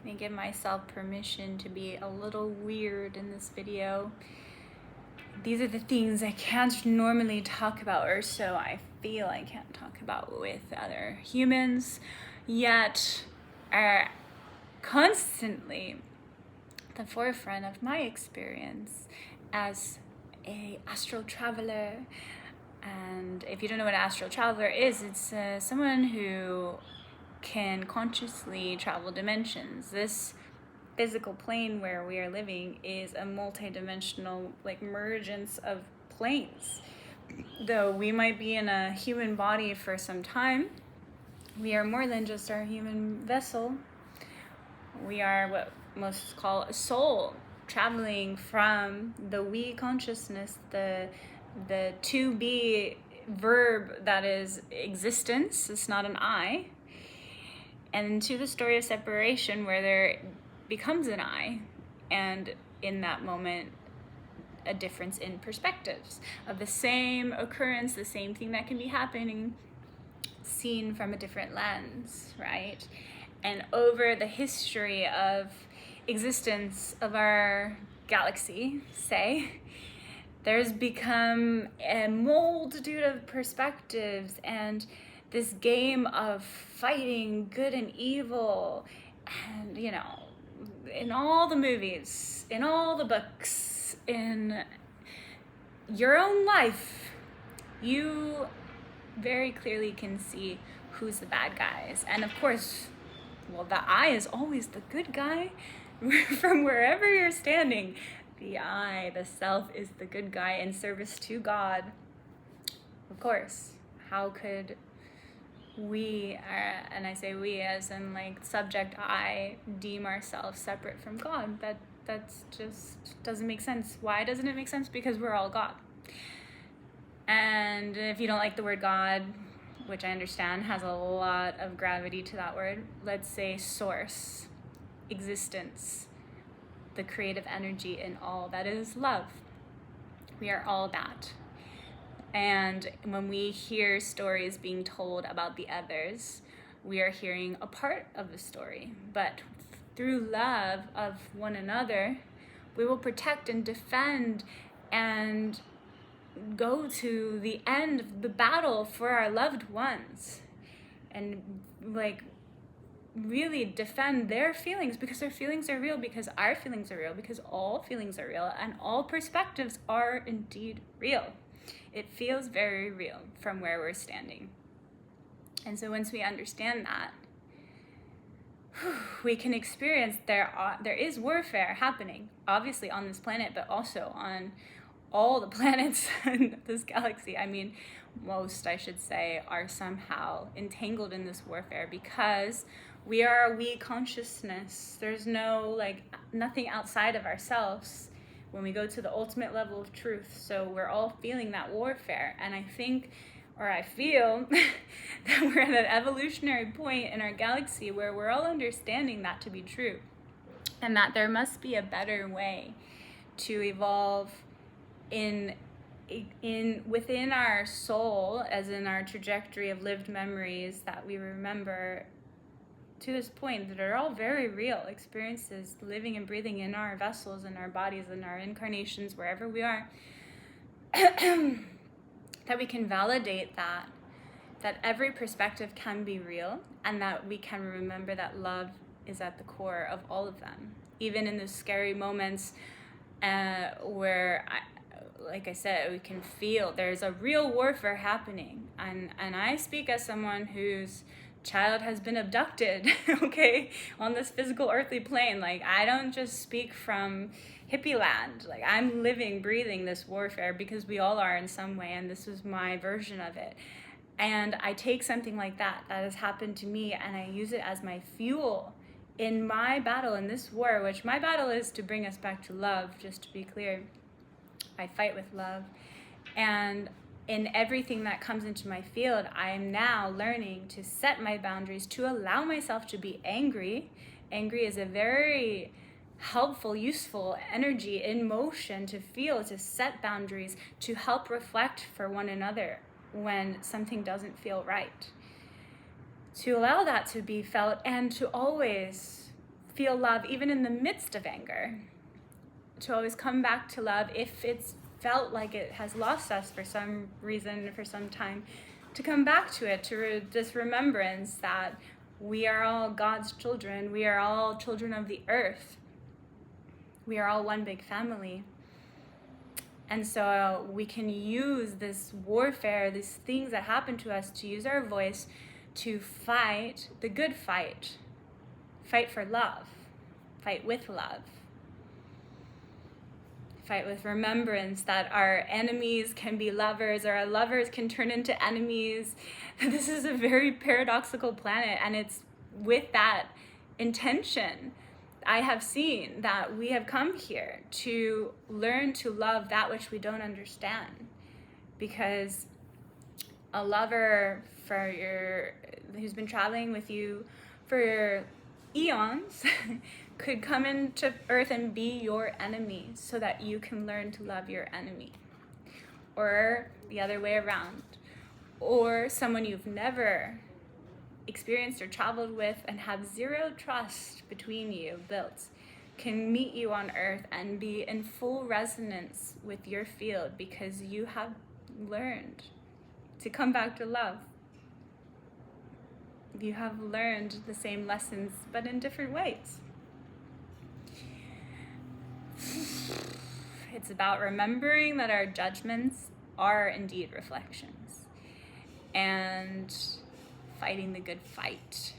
Let me give myself permission to be a little weird in this video. These are the things I can't normally talk about, or so I feel I can't talk about with other humans, yet are constantly the forefront of my experience as a astral traveler. And if you don't know what an astral traveler is, it's someone who can consciously travel dimensions. This physical plane where we are living is a multidimensional mergence of planes. Though we might be in a human body for some time, we are more than just our human vessel. We are what most call a soul, traveling from the we consciousness, the to be verb that is existence. It's not an I. And to the story of separation, where there becomes an I, and in that moment a difference in perspectives of the same occurrence, the same thing that can be happening, seen from a different lens, right? And over the history of existence of our galaxy, say, there's become a multitude of perspectives and this game of fighting good and evil. And, in all the movies, in all the books, in your own life, you very clearly can see who's the bad guys. And of course, the I is always the good guy. From wherever you're standing, the I, the self, is the good guy in service to God. Of course, how could we, and I say we as in subject I, deem ourselves separate from God? That's just doesn't make sense. Why doesn't it make sense? Because we're all God. And if you don't like the word God, which I understand has a lot of gravity to that word, let's say source, existence, the creative energy in all that is love. We are all that. And when we hear stories being told about the others, we are hearing a part of the story. But through love of one another, we will protect and defend and go to the end of the battle for our loved ones. And really defend their feelings, because their feelings are real, because our feelings are real, because all feelings are real, and all perspectives are indeed real. It feels very real from where we're standing. And so once we understand that, we can experience there is warfare happening, obviously on this planet, but also on all the planets in this galaxy. I mean, most, I should say, are somehow entangled in this warfare, because we are a we consciousness. There's no nothing outside of ourselves when we go to the ultimate level of truth. So we're all feeling that warfare. And I think, or I feel, that we're at an evolutionary point in our galaxy where we're all understanding that to be true, and that there must be a better way to evolve within our soul, as in our trajectory of lived memories that we remember to this point, that are all very real experiences, living and breathing in our vessels, in our bodies, in our incarnations, wherever we are, that we can validate that every perspective can be real, and that we can remember that love is at the core of all of them, even in those scary moments where like I said, we can feel there's a real warfare happening. And I speak as someone whose child has been abducted, okay, on this physical earthly plane. I don't just speak from hippie land. I'm living, breathing this warfare, because we all are in some way, and this was my version of it. And I take something like that has happened to me, and I use it as my fuel in my battle, in this war, which my battle is to bring us back to love, just to be clear. I fight with love. And in everything that comes into my field, I am now learning to set my boundaries, to allow myself to be angry. Angry is a very helpful, useful energy in motion to feel, to set boundaries, to help reflect for one another when something doesn't feel right. To allow that to be felt, and to always feel love even in the midst of anger, to always come back to love if it's felt like it has lost us for some reason, for some time, to come back to it, to this remembrance that we are all God's children. We are all children of the earth. We are all one big family. And so we can use this warfare, these things that happen to us, to use our voice to fight the good fight. Fight for love. Fight with love. Fight with remembrance that our enemies can be lovers, or our lovers can turn into enemies. This is a very paradoxical planet, and it's with that intention I have seen that we have come here to learn to love that which we don't understand. Because a lover who's been traveling with you for eons could come into earth and be your enemy so that you can learn to love your enemy. Or the other way around. Or someone you've never experienced or traveled with and have zero trust between you built can meet you on earth and be in full resonance with your field because you have learned to come back to love. You have learned the same lessons, but in different ways. It's about remembering that our judgments are indeed reflections, and fighting the good fight.